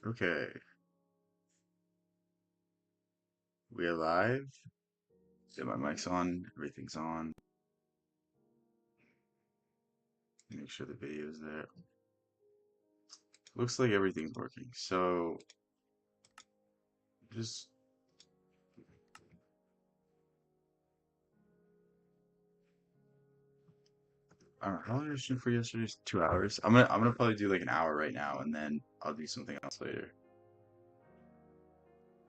Okay, we are live. Yeah, my mic's on, everything's on. Make sure the video's there. Looks like everything's working. So just I don't know, how long did I shoot for yesterday? 2 hours. I'm gonna probably do like an hour right now, and then I'll do something else later.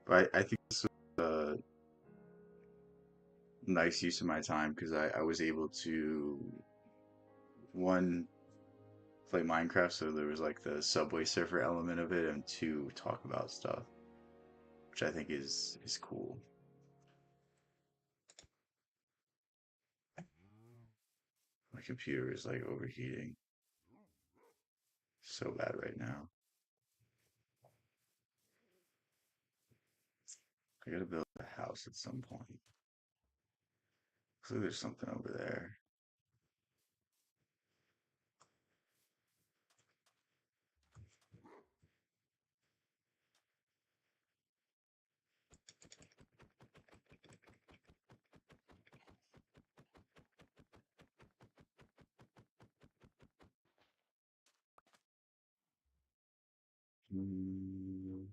But I think this was a nice use of my time because I was able to one play Minecraft, so there was like the Subway Surfer element of it, and two talk about stuff, which I think is cool. My computer is like overheating so bad right now. I gotta build a house at some point. Looks like there's something over there. Mm,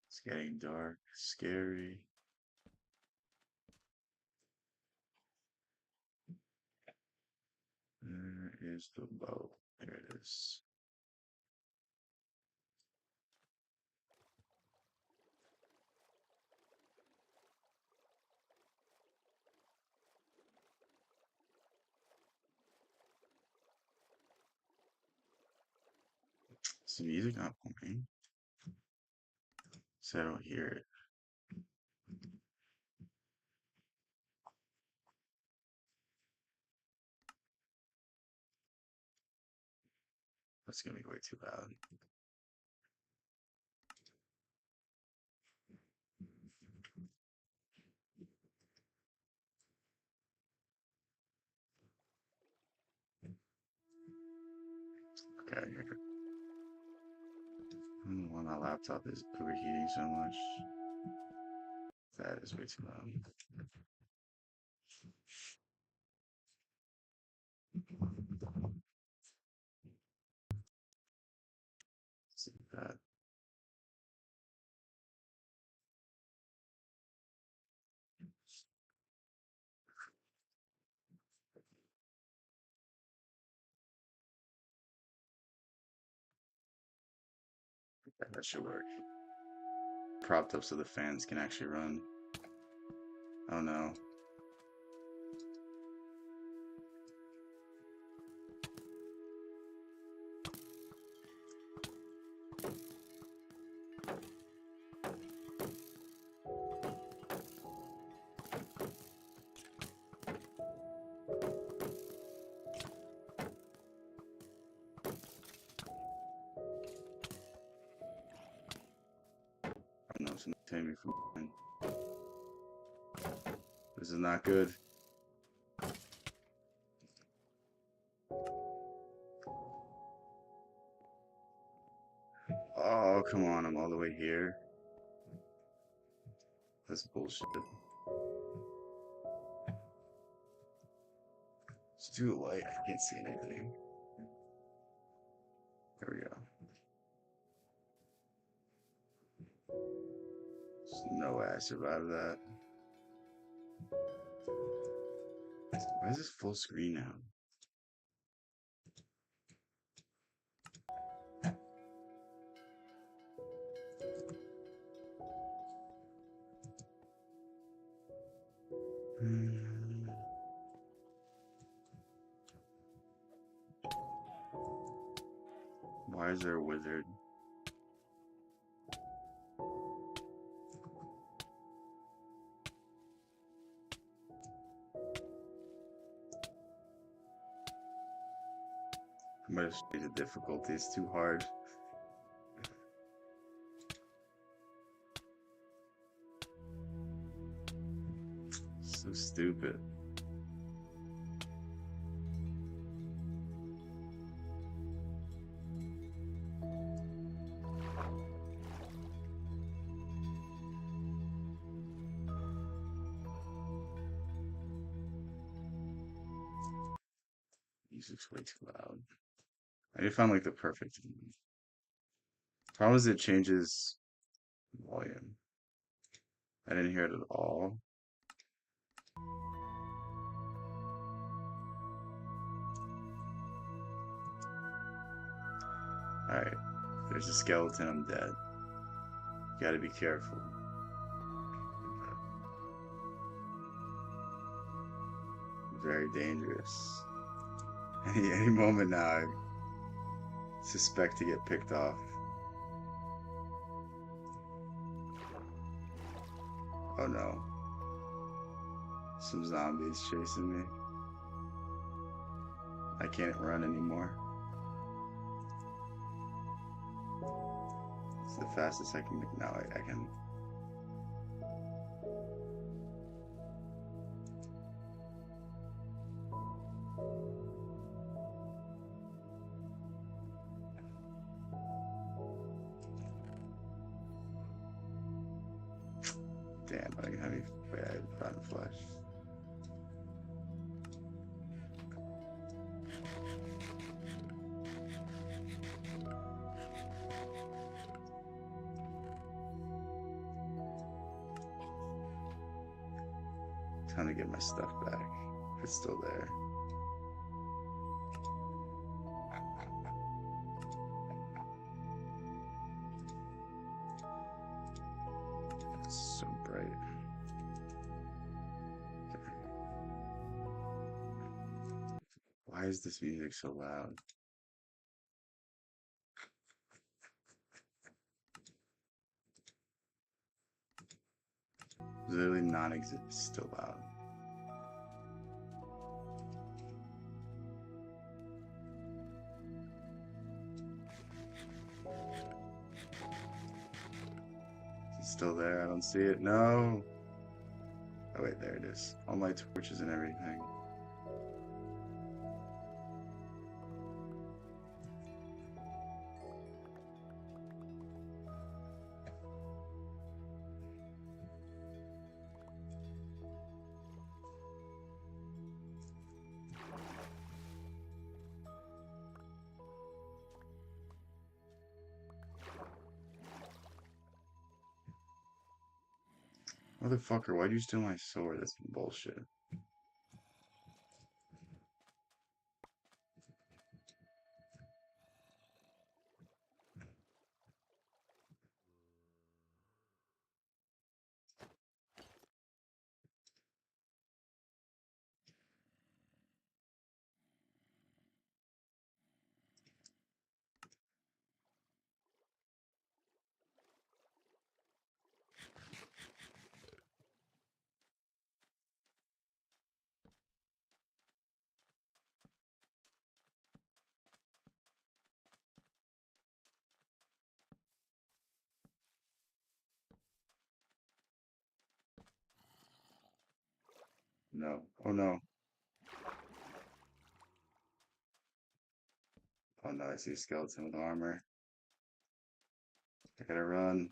it's getting dark, scary. Where is the boat? There it is. Is the music not playing? So I don't hear it. That's gonna be way too loud. Okay, I hear it. I don't know why my laptop is overheating so much. That is way too loud. See that. That should work. Propped up so the fans can actually run. Oh no. I don't know, something saved me from mine. This is not good. Oh, come on, I'm all the way here. That's bullshit. Let's do a light. I can't see anything. There we go. There's no way I survived that. Why is this full screen now? Hmm. Why is there a wizard? I might have made the difficulties too hard. So stupid. Music's way too loud. I need to find like the perfect one. Problem is it changes volume. I didn't hear it at all. Alright. There's a skeleton, I'm dead. You gotta be careful. Very dangerous. Any moment now, I suspect to get picked off. Oh no. Some zombies chasing me. I can't run anymore. It's the fastest I can make now. I can. Damn, I have any bad rotten flesh. Time to get my stuff back. If it's still there. It's so bright. Why is this music so loud? Literally non-existent, still loud. Is it still there? I don't see it. No. Oh wait, there it is. All my torches and everything. Motherfucker, why'd you steal my sword? That's bullshit. No. Oh no. Oh no, I see a skeleton with armor. I gotta run.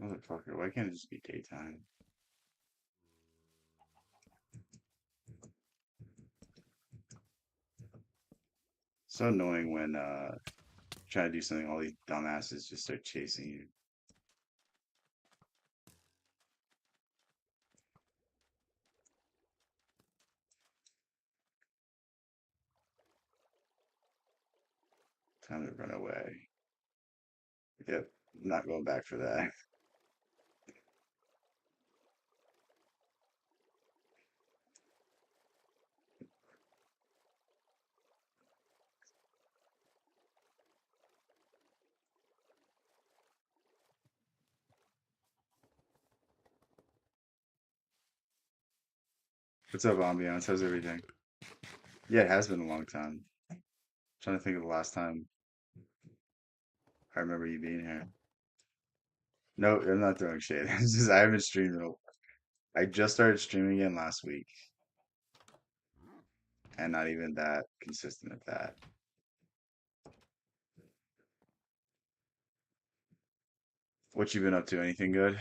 Motherfucker, why can't it just be daytime? So annoying when try to do something, all these dumbasses just start chasing you. Time to run away. Yep. I'm not going back for that. What's up, ambiance? How's everything? Yeah, it has been a long time. Trying to think of the last time I remember you being here. No, I'm not throwing shade. It's just I haven't streamed in I just started streaming again last week, and not even that consistent at that. What you been up to? Anything good?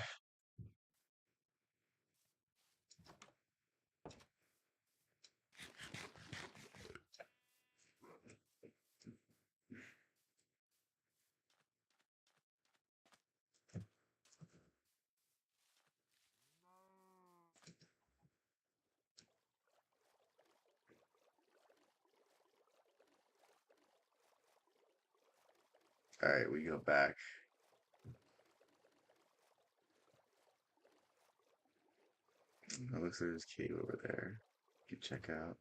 All right, we go back. It looks like there's a cave over there. You can check out.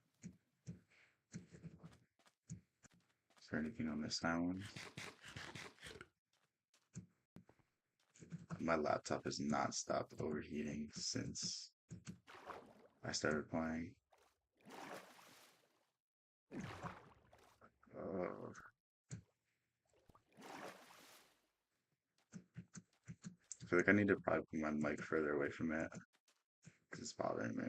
Is there anything on this island? My laptop has not stopped overheating since I started playing. Oh, I feel like I need to probably put my mic further away from it because it's bothering me.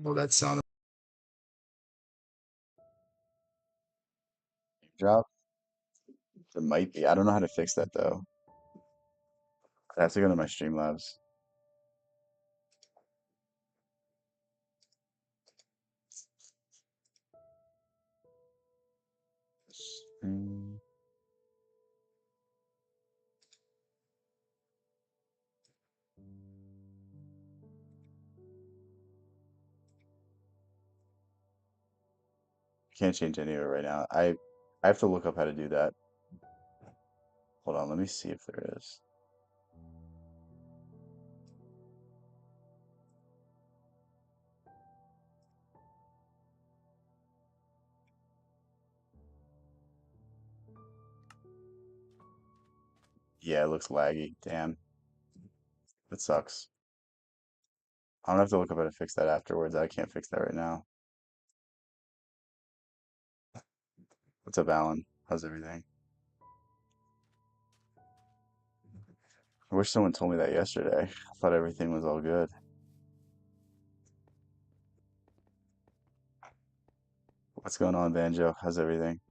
Oh, that sound drop. It might be. I don't know how to fix that though. I have to go to my Streamlabs. Mm, can't change any of it right now. I have to look up how to do that. Hold on, let me see if there is. Yeah, it looks laggy. Damn, that sucks. I'm gonna have to look up how to fix that afterwards. I can't fix that right now. What's up, Alan? How's everything? I wish someone told me that yesterday. I thought everything was all good. What's going on, Banjo? How's everything?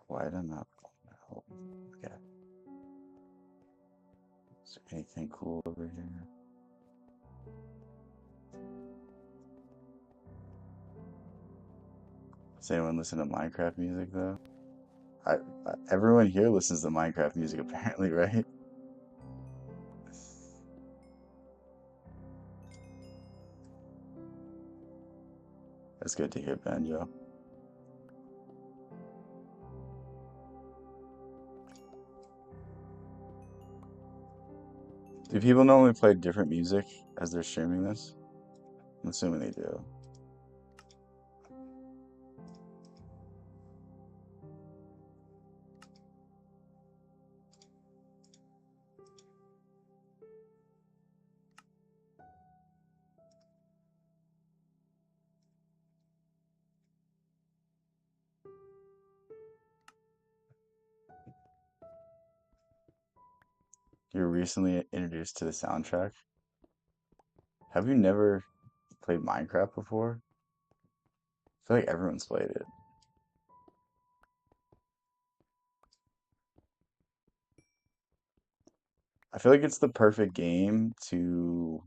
Why did I not? Oh, okay. Is there anything cool over here? Does anyone listen to Minecraft music though? Everyone here listens to Minecraft music apparently, right? That's good to hear, Banjo. Do people normally play different music as they're streaming this? I'm assuming they do. You were recently introduced to the soundtrack. Have you never played Minecraft before? I feel like everyone's played it. I feel like it's the perfect game to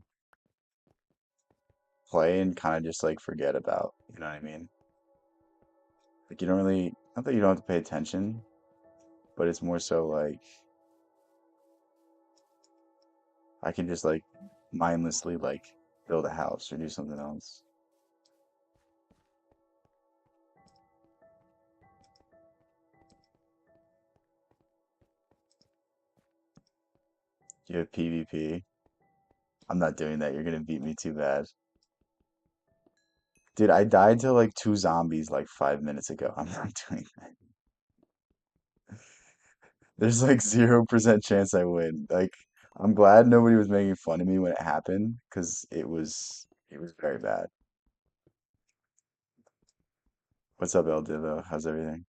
play and kind of just like forget about. You know what I mean? Like like you don't really, not that you don't have to pay attention, but it's more so like I can just like mindlessly like build a house or do something else. You have PvP. I'm not doing that. You're gonna beat me too bad. Dude, I died to like two zombies like 5 minutes ago. I'm not doing that. There's like 0% chance I win. Like, I'm glad nobody was making fun of me when it happened because it was very bad. What's up, El Divo? How's everything?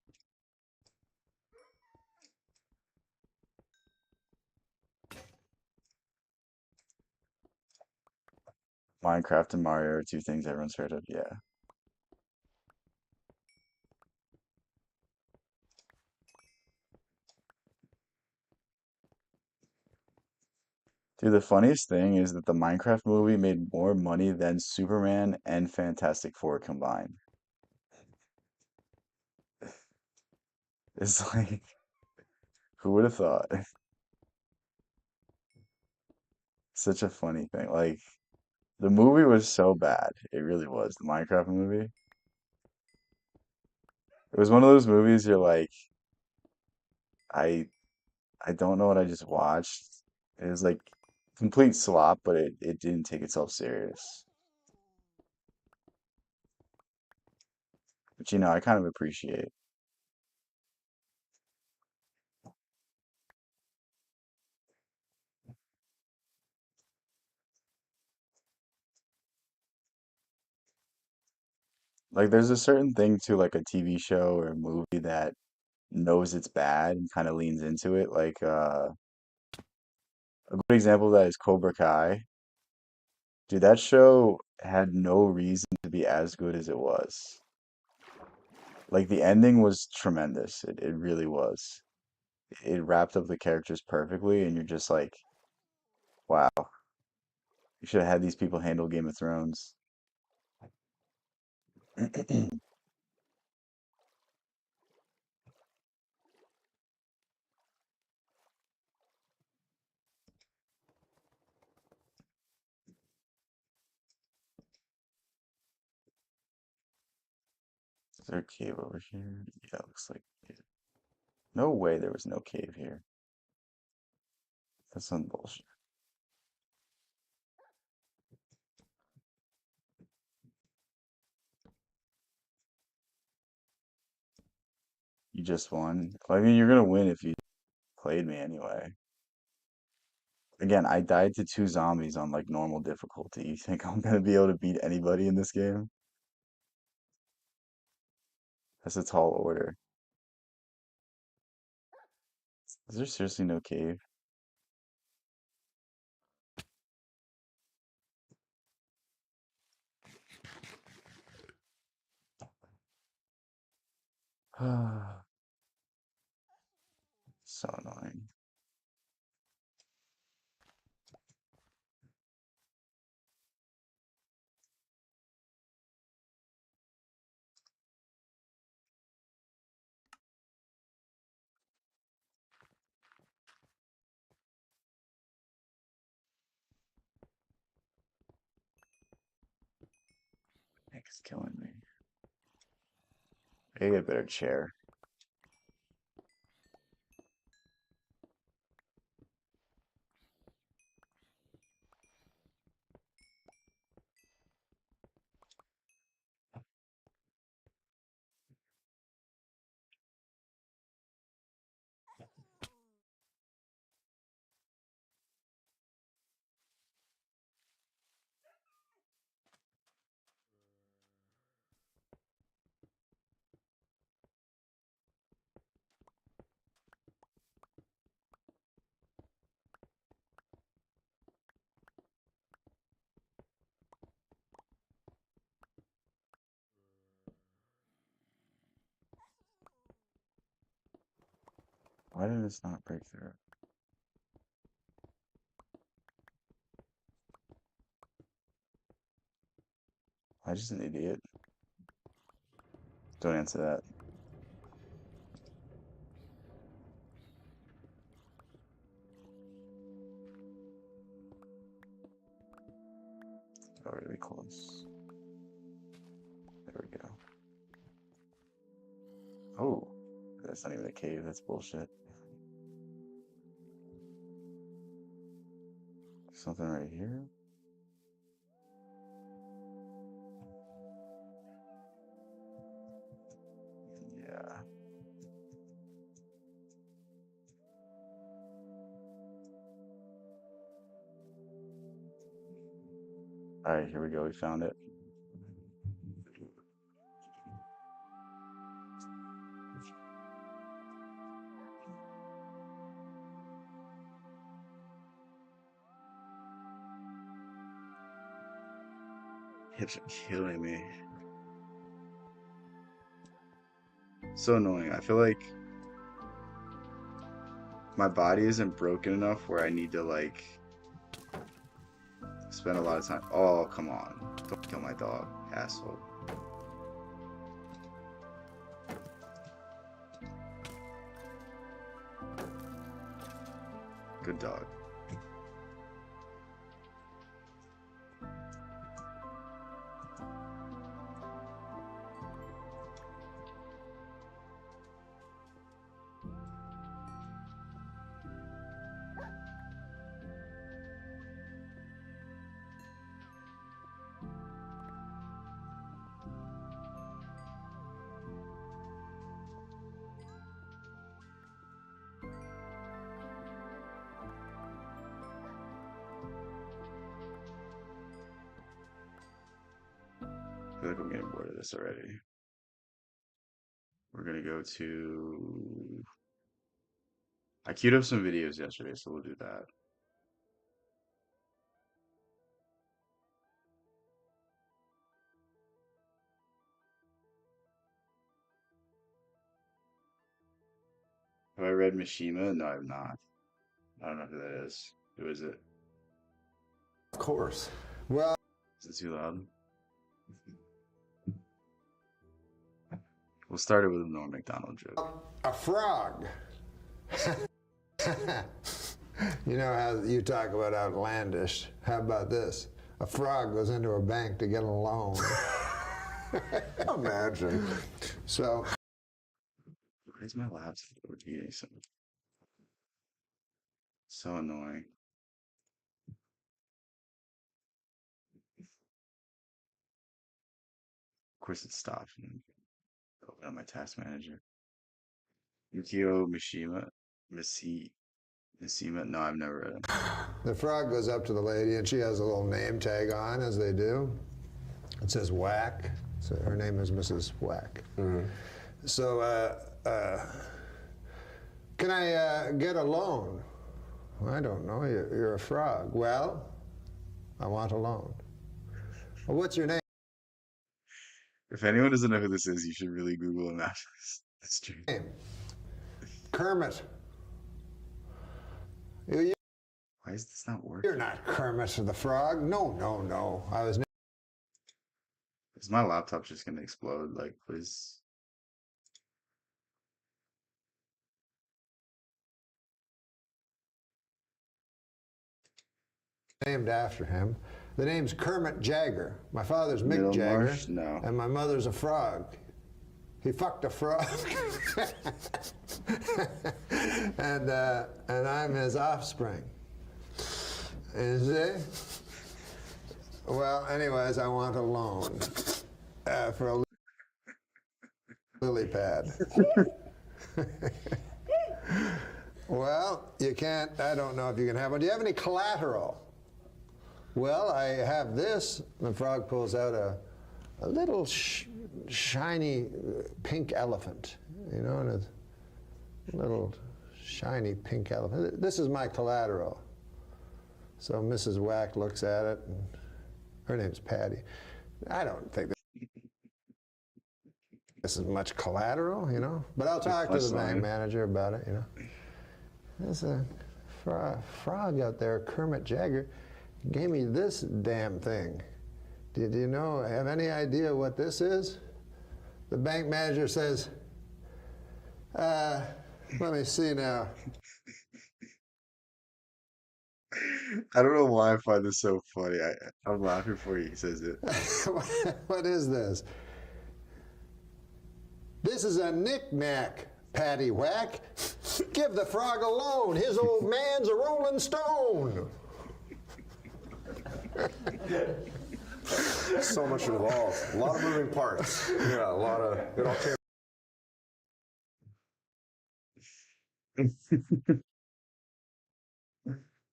Minecraft and Mario are two things everyone's heard of. Yeah. Dude, the funniest thing is that the Minecraft movie made more money than Superman and Fantastic Four combined. It's like, who would have thought? Such a funny thing. Like, the movie was so bad. It really was. The Minecraft movie. It was one of those movies you're like, I I don't know what I just watched. It was like complete slop, but it didn't take itself serious. Which, I kind of appreciate. Like, there's a certain thing to like a TV show or a movie that knows it's bad and kind of leans into it. Like, a good example of that is Cobra Kai. Dude, that show had no reason to be as good as it was. Like, the ending was tremendous. It really was. It wrapped up the characters perfectly, and you're just like, wow, you should have had these people handle Game of Thrones. Is there a cave over here? Yeah, it looks like it. No way there was no cave here. That's some bullshit. You just won. Well, I mean, you're gonna win if you played me anyway. Again, I died to two zombies on like normal difficulty. You think I'm gonna be able to beat anybody in this game? That's a tall order. Is there seriously no cave? So annoying. It's killing me. I gotta get a better chair. Why did this not break through? I'm just an idiot. Don't answer that. That's not even a cave. That's bullshit. Something right here. Yeah. All right, here we go. We found it. Hips are killing me. So annoying. I feel like my body isn't broken enough where I need to like spend a lot of time. Oh, come on. Don't kill my dog, asshole. Good dog. I feel like I'm getting bored of this already. We're gonna go to. I queued up some videos yesterday, so we'll do that. Have I read Mishima? No, I've not. I don't know who that is. Who is it? Of course. Well, Is it too loud? We'll start it with a Norm Macdonald joke. a frog. You know how you talk about outlandish. How about this? A frog goes into a bank to get a loan. Imagine. So. Where's my laptop? OTA? So annoying. Of course, it stopped. Open up my task manager. Yukio Mishima. Mishima. No, I've never read him. The frog goes up to the lady, and she has a little name tag on, as they do. It says Whack. So her name is Mrs. Whack. Mm-hmm. So, can I get a loan? Well, I don't know. You're a frog. Well, I want a loan. Well, what's your name? If anyone doesn't know who this is, you should really Google him after this stream. Kermit. Why is this not working? You're not Kermit the Frog. No, no, no. I was. Is my laptop just gonna explode? Like, please. Named after him. The name's Kermit Jagger. My father's Mick Middlemarch? Jagger. No. And my mother's a frog. He fucked a frog. and I'm his offspring. You see? Well, anyways, I want a loan for a lily pad. Well, you can't, I don't know if you can have one. Do you have any collateral? Well, I have this. The frog pulls out a little shiny pink elephant, you know, and a little shiny pink elephant. This is my collateral. So Mrs. Whack looks at it, and her name's Patty. I don't think this is much collateral, you know, but I'll talk to the bank manager about it, you know. There's a frog out there, Kermit Jagger, gave me this damn thing. Did you know, have any idea what this is? The bank manager says, let me see now. I don't know why I find this so funny. I'm laughing before he says it. What is this? This is a knick-knack Patty Whack, give the frog alone. His old man's a rolling stone. So much involved. A lot of moving parts. Yeah, a lot of it all came.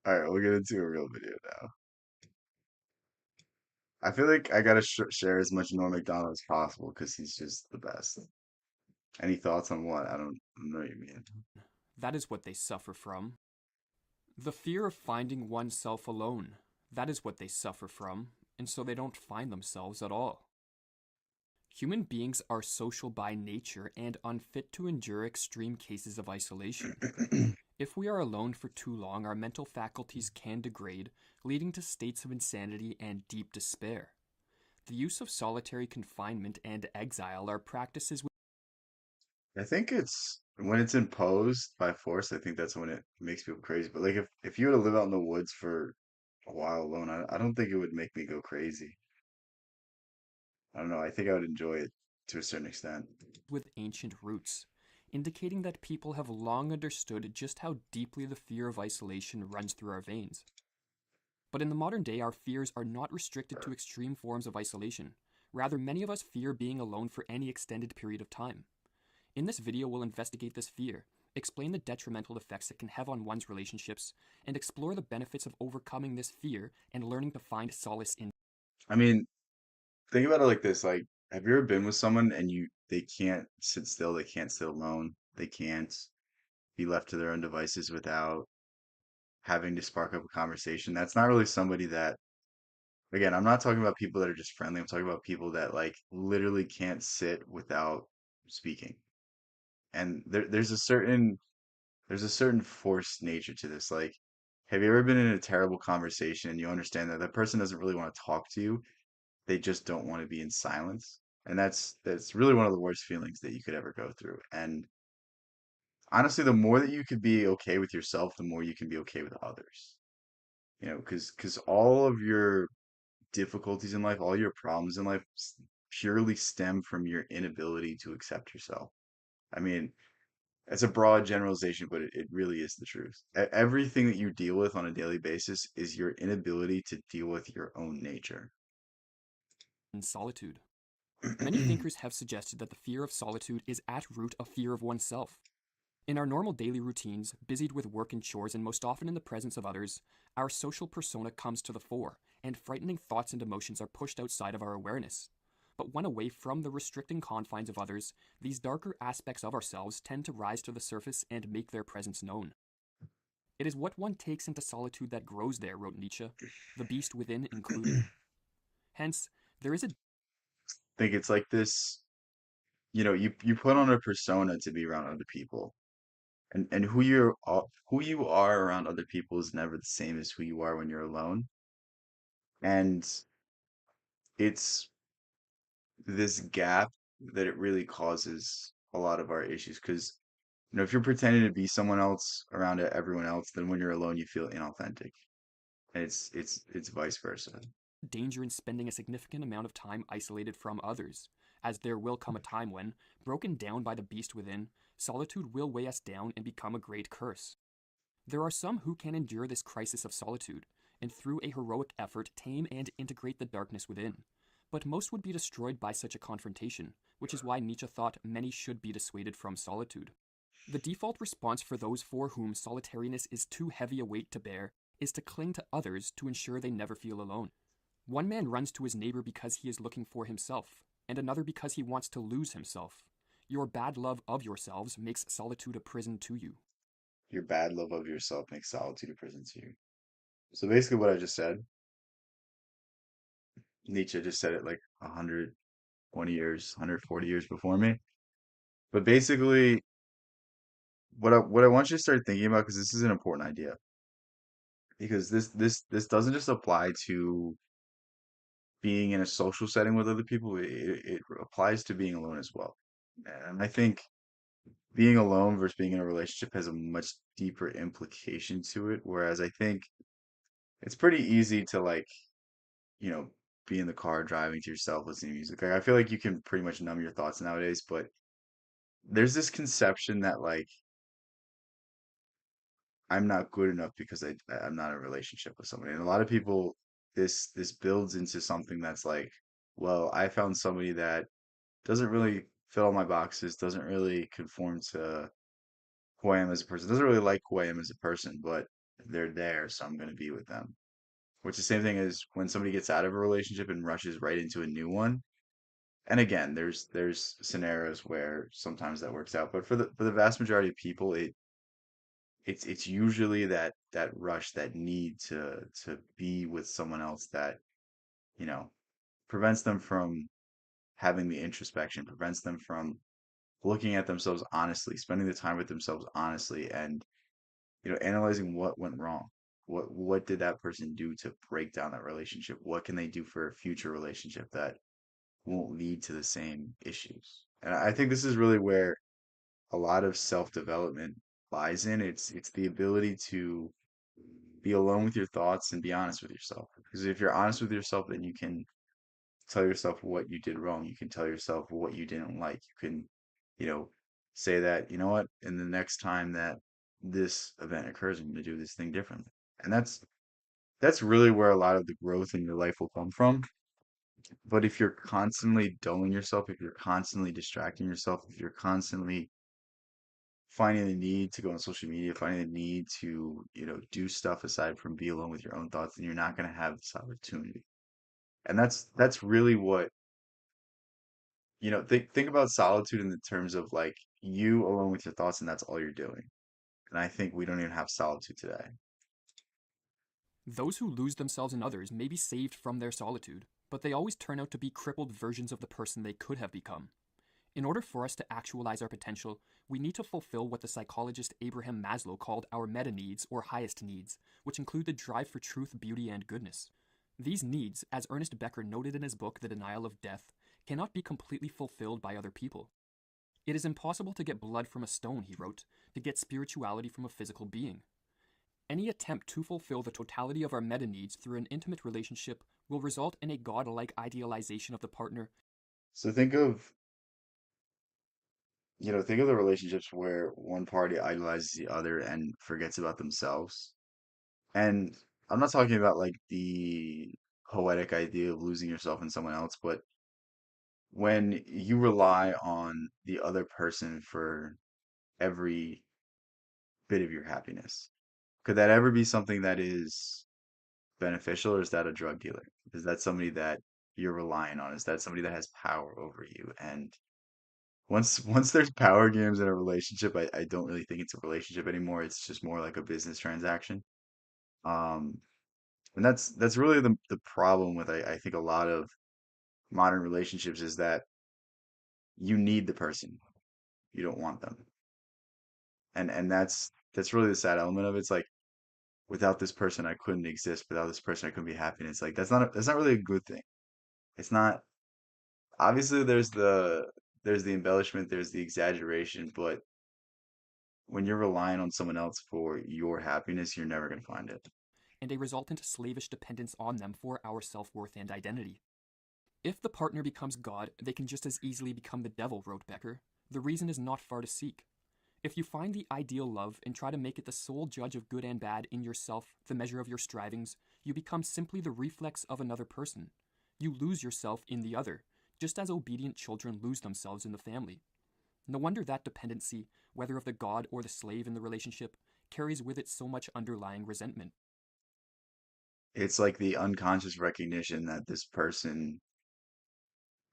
All right, we'll get into a real video now. I feel like I gotta share as much Norm Macdonald as possible because he's just the best. Any thoughts on what? I don't know what you mean. That is what they suffer from. The fear of finding oneself alone. That is what they suffer from, and so they don't find themselves at all. Human beings are social by nature and unfit to endure extreme cases of isolation. If we are alone for too long, our mental faculties can degrade, leading to states of insanity and deep despair. The use of solitary confinement and exile are practices I think it's when it's imposed by force, I think that's when it makes people crazy. But like if you were to live out in the woods for a while alone, I don't think it would make me go crazy. I don't know. I think I would enjoy it to a certain extent. with ancient roots, indicating that people have long understood just how deeply the fear of isolation runs through our veins. But in the modern day, our fears are not restricted to extreme forms of isolation. Rather, many of us fear being alone for any extended period of time. In this video, we'll investigate this fear, explain the detrimental effects it can have on one's relationships, and explore the benefits of overcoming this fear and learning to find solace in. I mean, think about it like this. Like, have you ever been with someone and they can't sit still, they can't sit alone, they can't be left to their own devices without having to spark up a conversation? That's not really somebody that, again, I'm not talking about people that are just friendly. I'm talking about people that like literally can't sit without speaking. And there's a certain forced nature to this. Like, have you ever been in a terrible conversation and you understand that that person doesn't really want to talk to you? They just don't want to be in silence. And that's really one of the worst feelings that you could ever go through. And honestly, the more that you could be okay with yourself, the more you can be okay with others. You know, because all of your difficulties in life, all your problems in life purely stem from your inability to accept yourself. I mean, it's a broad generalization, but it really is the truth. Everything that you deal with on a daily basis is your inability to deal with your own nature. Solitude. Many thinkers have suggested that the fear of solitude is at root a fear of oneself. In our normal daily routines, busied with work and chores and most often in the presence of others, our social persona comes to the fore, and frightening thoughts and emotions are pushed outside of our awareness. But when away from the restricting confines of others, these darker aspects of ourselves tend to rise to the surface and make their presence known. It is what one takes into solitude that grows there, wrote Nietzsche, the beast within included. Hence, there is a Think it's like this, you put on a persona to be around other people. And who you are around other people is never the same as who you are when you're alone. And it's this gap that it really causes a lot of our issues because if you're pretending to be someone else around everyone else, then when you're alone you feel inauthentic. And it's vice versa. danger in spending a significant amount of time isolated from others, as there will come a time when, broken down by the beast within, solitude will weigh us down and become a great curse. There are some who can endure this crisis of solitude, and through a heroic effort tame and integrate the darkness within. But most would be destroyed by such a confrontation, which is why Nietzsche thought many should be dissuaded from solitude. The default response for those for whom solitariness is too heavy a weight to bear is to cling to others to ensure they never feel alone. One man runs to his neighbor because he is looking for himself, and another because he wants to lose himself. Your bad love of yourselves makes solitude a prison to you. Your bad love of yourself makes solitude a prison to you. So basically what I just said, Nietzsche just said it like 120 years, 140 years before me. But basically what I want you to start thinking about, because this is an important idea, because this doesn't just apply to being in a social setting with other people, it applies to being alone as well. And I think being alone versus being in a relationship has a much deeper implication to it. Whereas I think it's pretty easy to like, you know, be in the car driving to yourself listening to music. Like I feel like you can pretty much numb your thoughts nowadays, but there's this conception that like I'm not good enough because I'm not in a relationship with somebody. And a lot of people, this builds into something that's like, well, I found somebody that doesn't really fill all my boxes, doesn't really conform to who I am as a person, doesn't really like who I am as a person, but they're there, so I'm going to be with them. Which is the same thing as when somebody gets out of a relationship and rushes right into a new one. And again, there's scenarios where sometimes that works out, but for the vast majority of people, it's usually that rush, that need to be with someone else that, you know, prevents them from having the introspection, prevents them from looking at themselves honestly, spending the time with themselves honestly, and analyzing what went wrong. What did that person do to break down that relationship? What can they do for a future relationship that won't lead to the same issues? And I think this is really where a lot of self-development lies in. It's the ability to be alone with your thoughts and be honest with yourself. Because if you're honest with yourself, then you can tell yourself what you did wrong. You can tell yourself what you didn't like. You can, you know, say that, you know what, in the next time that this event occurs, I'm going to do this thing differently. And that's really where a lot of the growth in your life will come from. But if you're constantly dulling yourself, if you're constantly distracting yourself, if you're constantly finding the need to go on social media, finding the need to, do stuff aside from be alone with your own thoughts, then you're not going to have this opportunity. And that's really what, think about solitude in the terms of like you alone with your thoughts and that's all you're doing. And I think we don't even have solitude today. Those who lose themselves in others may be saved from their solitude, but they always turn out to be crippled versions of the person they could have become. In order for us to actualize our potential, we need to fulfill what the psychologist Abraham Maslow called our meta needs or highest needs, which include the drive for truth, beauty, and goodness. These needs, as Ernest Becker noted in his book The Denial of Death, cannot be completely fulfilled by other people. It is impossible to get blood from a stone, he wrote, to get spirituality from a physical being. Any attempt to fulfill the totality of our meta needs through an intimate relationship will result in a godlike idealization of the partner. So think of the relationships where one party idolizes the other and forgets about themselves. And I'm not talking about like the poetic idea of losing yourself in someone else, but when you rely on the other person for every bit of your happiness, could that ever be something that is beneficial, or is that a drug dealer? Is that somebody that you're relying on? Is that somebody that has power over you? And once there's power games in a relationship, I don't really think it's a relationship anymore. It's just more like a business transaction. Um, and that's really the problem with I think a lot of modern relationships is that you need the person. You don't want them. And that's really the sad element of it. It's like without this person I couldn't exist. Without this person I couldn't be happy. And it's like that's not really a good thing. It's not. Obviously there's the embellishment, there's the exaggeration, but when you're relying on someone else for your happiness, you're never going to find it. And a resultant slavish dependence on them for our self worth and identity. If the partner becomes God, they can just as easily become the devil, wrote Becker. The reason is not far to seek. If you find the ideal love and try to make it the sole judge of good and bad in yourself, the measure of your strivings, you become simply the reflex of another person. You lose yourself in the other, just as obedient children lose themselves in the family. No wonder that dependency, whether of the god or the slave in the relationship, carries with it so much underlying resentment. It's like the unconscious recognition that this person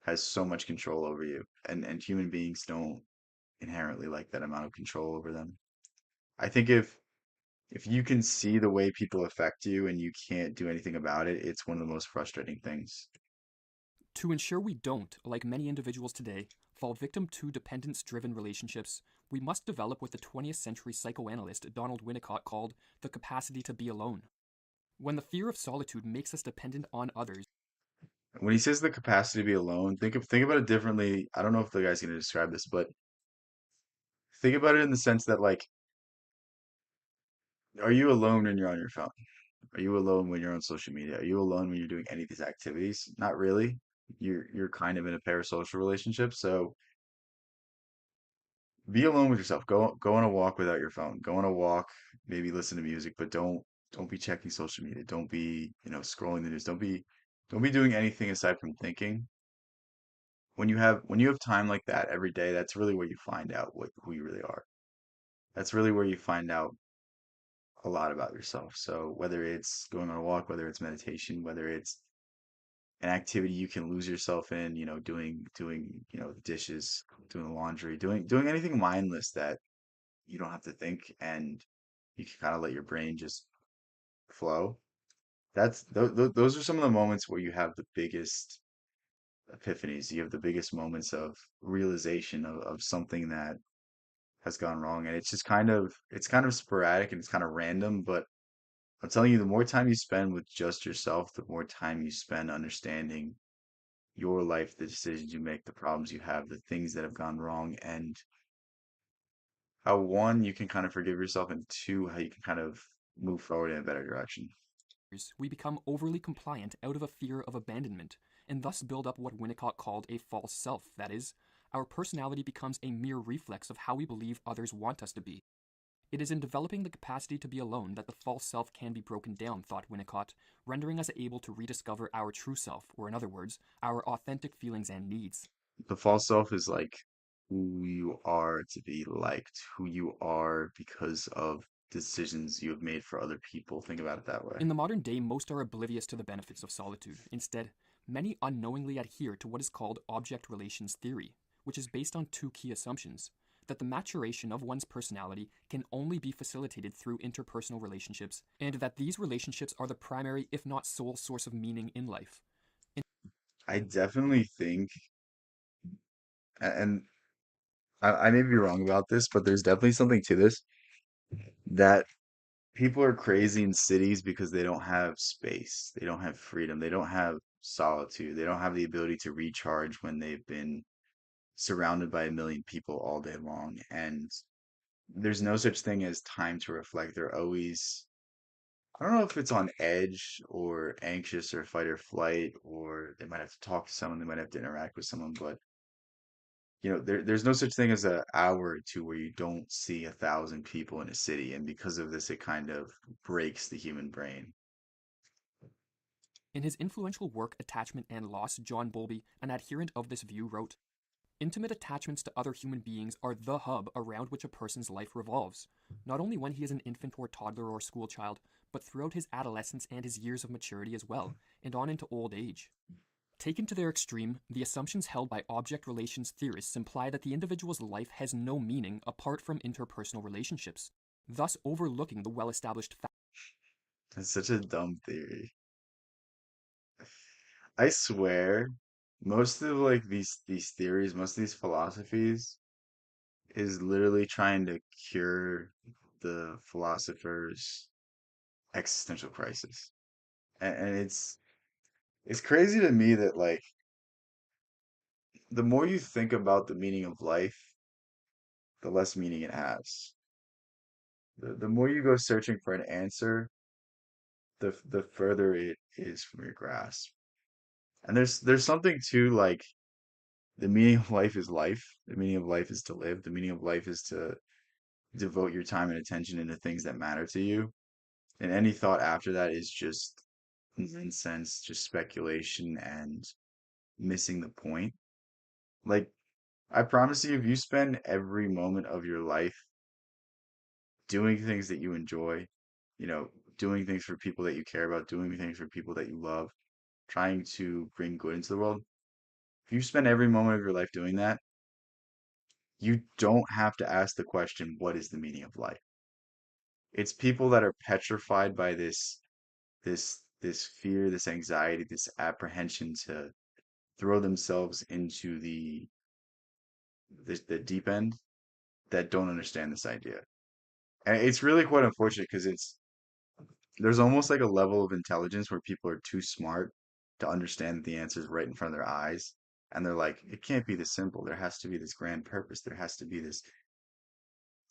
has so much control over you, and human beings don't inherently like that amount of control over them. I think if you can see the way people affect you and you can't do anything about it, it's one of the most frustrating things. To ensure we don't, like many individuals today, fall victim to dependence driven relationships, we must develop what the 20th century psychoanalyst Donald Winnicott called the capacity to be alone. When the fear of solitude makes us dependent on others, When he says the capacity to be alone, think about it differently. I don't know if the guy's going to describe this, but think about it in the sense that like, are you alone when you're on your phone? Are you alone when you're on social media? Are you alone when you're doing any of these activities? Not really. You're kind of in a parasocial relationship. So be alone with yourself. Go on a walk without your phone. Go on a walk, maybe listen to music, but don't be checking social media. Don't be, scrolling the news. Don't be doing anything aside from thinking. When you have time like that every day, that's really where you find out who you really are. That's really where you find out a lot about yourself. So whether it's going on a walk, whether it's meditation, whether it's an activity you can lose yourself in, doing, the dishes, doing the laundry, doing anything mindless that you don't have to think and you can kind of let your brain just flow. Those are some of the moments where you have the biggest epiphanies. You have the biggest moments of realization of something that has gone wrong. And it's kind of sporadic and it's kind of random, but I'm telling you, the more time you spend with just yourself, the more time you spend understanding your life, the decisions you make, the problems you have, the things that have gone wrong, and how one, you can kind of forgive yourself, and two, how you can kind of move forward in a better direction. We become overly compliant out of a fear of abandonment, and thus build up what Winnicott called a false self. That is, our personality becomes a mere reflex of how we believe others want us to be. It is in developing the capacity to be alone that the false self can be broken down, thought Winnicott, rendering us able to rediscover our true self, or in other words, our authentic feelings and needs. The false self is like who you are to be liked, who you are because of decisions you have made for other people. Think about it that way. In the modern day, most are oblivious to the benefits of solitude. Instead, many unknowingly adhere to what is called object relations theory, which is based on two key assumptions: that the maturation of one's personality can only be facilitated through interpersonal relationships, and that these relationships are the primary, if not sole, source of meaning in life. I definitely think, and I may be wrong about this, but there's definitely something to this that people are crazy in cities because they don't have space, they don't have freedom, they don't have solitude, they don't have the ability to recharge when they've been surrounded by a million people all day long. And there's no such thing as time to reflect. They're always, I don't know if it's on edge or anxious or fight or flight, or they might have to talk to someone, they might have to interact with someone, but there's no such thing as an hour or two where you don't see 1,000 people in a city, and because of this, it kind of breaks the human brain. In his influential work Attachment and Loss, John Bowlby, an adherent of this view, wrote, "Intimate attachments to other human beings are the hub around which a person's life revolves, not only when he is an infant or toddler or schoolchild, but throughout his adolescence and his years of maturity as well, and on into old age." Taken to their extreme, the assumptions held by object relations theorists imply that the individual's life has no meaning apart from interpersonal relationships, thus overlooking the well established fact. It's such a dumb theory. I swear, most of like these theories, most of these philosophies is literally trying to cure the philosopher's existential crisis. And it's crazy to me that like the more you think about the meaning of life, the less meaning it has. The more you go searching for an answer, the further it is from your grasp. And there's something to like the meaning of life is life. The meaning of life is to live. The meaning of life is to devote your time and attention into things that matter to you. And any thought after that is just nonsense, just speculation and missing the point. Like, I promise you, if you spend every moment of your life doing things that you enjoy, you know, doing things for people that you care about, doing things for people that you love, trying to bring good into the world, if you spend every moment of your life doing that, you don't have to ask the question, what is the meaning of life? It's people that are petrified by this fear, this anxiety, this apprehension to throw themselves into the deep end that don't understand this idea. And it's really quite unfortunate because there's almost like a level of intelligence where people are too smart to understand that the answer is right in front of their eyes. And they're like, it can't be this simple. There has to be this grand purpose. There has to be this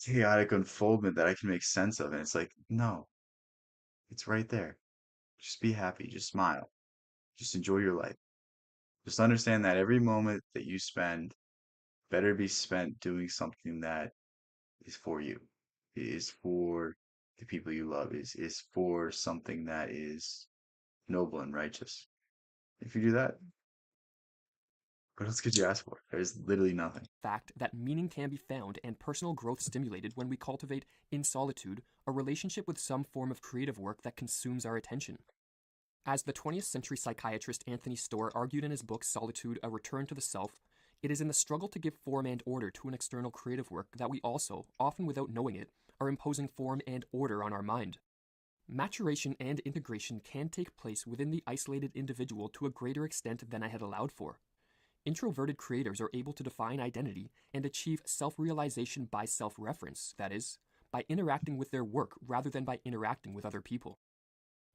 chaotic unfoldment that I can make sense of. And it's like, no, it's right there. Just be happy. Just smile. Just enjoy your life. Just understand that every moment that you spend better be spent doing something that is for you, is for the people you love, is for something that is noble and righteous. If you do that, what else could you ask for? There's literally nothing. Fact that meaning can be found and personal growth stimulated when we cultivate, in solitude, a relationship with some form of creative work that consumes our attention. As the 20th century psychiatrist Anthony Storr argued in his book Solitude, A Return to the Self, it is in the struggle to give form and order to an external creative work that we also, often without knowing it, are imposing form and order on our mind. Maturation and integration can take place within the isolated individual to a greater extent than I had allowed for. Introverted creators are able to define identity and achieve self realization by self reference, that is, by interacting with their work rather than by interacting with other people.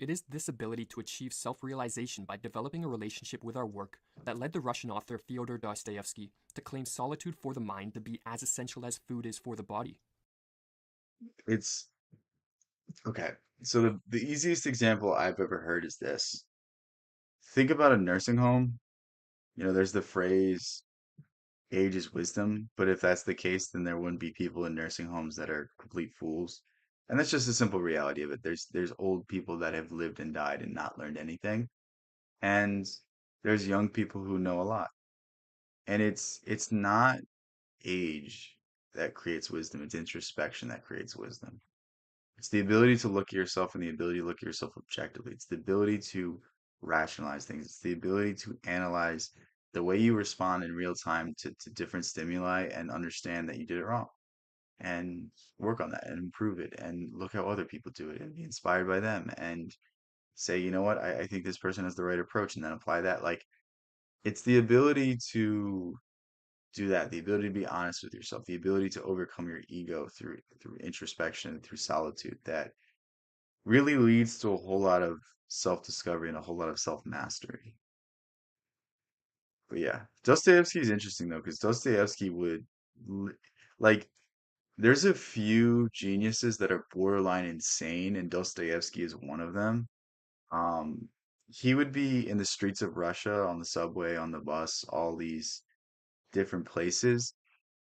It is this ability to achieve self realization by developing a relationship with our work that led the Russian author Fyodor Dostoevsky to claim solitude for the mind to be as essential as food is for the body. It's okay. So the easiest example I've ever heard is this. Think about a nursing home. You know, there's the phrase age is wisdom, but if that's the case, then there wouldn't be people in nursing homes that are complete fools. And that's just a simple reality of it. There's old people that have lived and died and not learned anything. And there's young people who know a lot. And it's not age that creates wisdom, it's introspection that creates wisdom. It's the ability to look at yourself and the ability to look at yourself objectively. It's the ability to rationalize things. It's the ability to analyze the way you respond in real time to different stimuli and understand that you did it wrong and work on that and improve it and look how other people do it and be inspired by them and say, you know what, I think this person has the right approach and then apply that. Like it's the ability to do that, the ability to be honest with yourself, the ability to overcome your ego through introspection, through solitude that really leads to a whole lot of self-discovery and a whole lot of self-mastery. But yeah, Dostoevsky is interesting though, because Dostoevsky would li- like there's a few geniuses that are borderline insane, and Dostoevsky is one of them. Um, he would be in the streets of Russia, on the subway, on the bus, all these different places,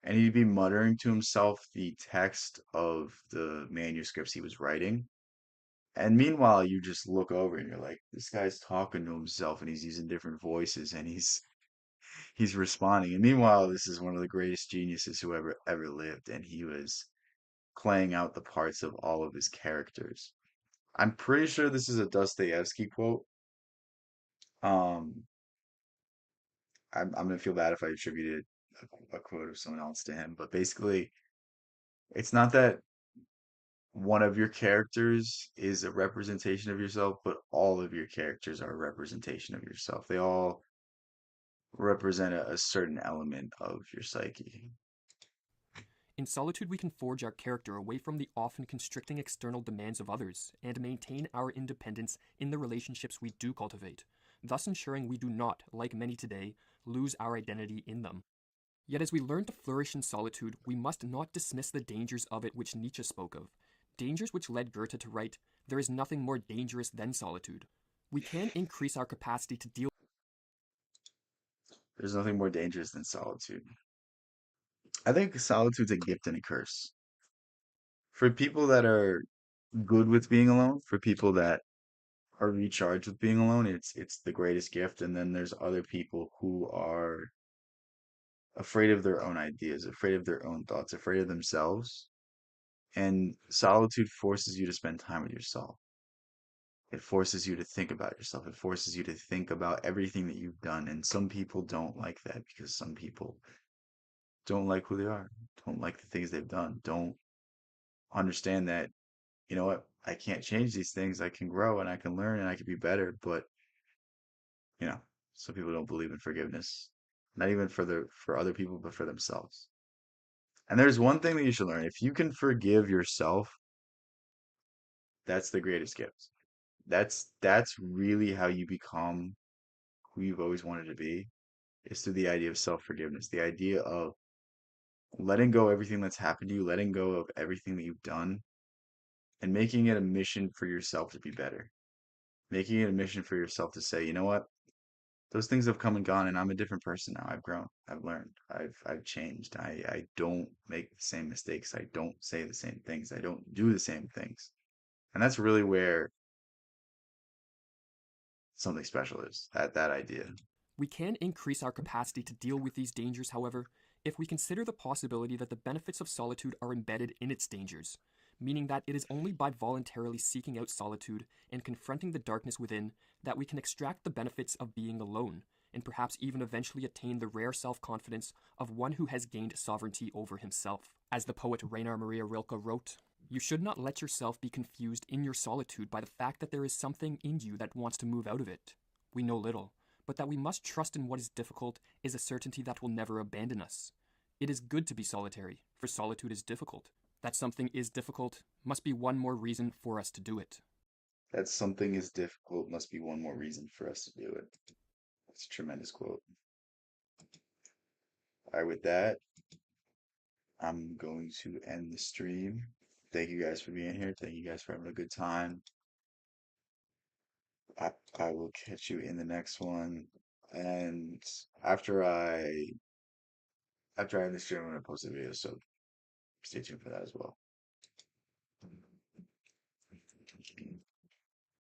and he'd be muttering to himself the text of the manuscripts he was writing. And meanwhile, you just look over and you're like, this guy's talking to himself and he's using different voices and he's responding. And meanwhile, this is one of the greatest geniuses who ever lived, and he was playing out the parts of all of his characters. I'm pretty sure this is a Dostoevsky quote. Um, I'm gonna feel bad if I attributed a quote of someone else to him, but basically, it's not that one of your characters is a representation of yourself, but all of your characters are a representation of yourself. They all represent a certain element of your psyche. In solitude, we can forge our character away from the often constricting external demands of others and maintain our independence in the relationships we do cultivate, thus ensuring we do not, like many today, lose our identity in them. Yet as we learn to flourish in solitude, we must not dismiss the dangers of it which Nietzsche spoke of, dangers which led Goethe to write, "There is nothing more dangerous than solitude." We can increase our capacity to deal. There's nothing more dangerous than solitude. I think solitude's a gift and a curse. For people that are good with being alone, for people that are recharged with being alone, it's the greatest gift. And then there's other people who are afraid of their own ideas, afraid of their own thoughts, afraid of themselves. And solitude forces you to spend time with yourself. It forces you to think about yourself. It forces you to think about everything that you've done. And some people don't like that because some people don't like who they are, don't like the things they've done, don't understand that, you know what, I can't change these things. I can grow and I can learn and I can be better. But, you know, some people don't believe in forgiveness, not even for other people, but for themselves. And there's one thing that you should learn. If you can forgive yourself, that's the greatest gift. That's really how you become who you've always wanted to be, is through the idea of self-forgiveness, the idea of letting go of everything that's happened to you, letting go of everything that you've done, and making it a mission for yourself to be better. Making it a mission for yourself to say, you know what? those things have come and gone, and I'm a different person now. I've grown, I've learned, I've changed. I don't make the same mistakes. I don't say the same things. I don't do the same things. And that's really where something special is, that idea. We can increase our capacity to deal with these dangers, however, if we consider the possibility that the benefits of solitude are embedded in its dangers, meaning that it is only by voluntarily seeking out solitude and confronting the darkness within that we can extract the benefits of being alone, and perhaps even eventually attain the rare self confidence of one who has gained sovereignty over himself. As the poet Rainer Maria Rilke wrote, "You should not let yourself be confused in your solitude by the fact that there is something in you that wants to move out of it. We know little, but that we must trust in what is difficult is a certainty that will never abandon us. It is good to be solitary, for solitude is difficult. That something is difficult must be one more reason for us to do it." That something is difficult must be one more reason for us to do it. That's a tremendous quote. All right, with that, I'm going to end the stream. Thank you guys for being here. Thank you guys for having a good time. I, I will catch you in the next one. And after I after I end the stream, I'm gonna post a video, so stay tuned for that as well.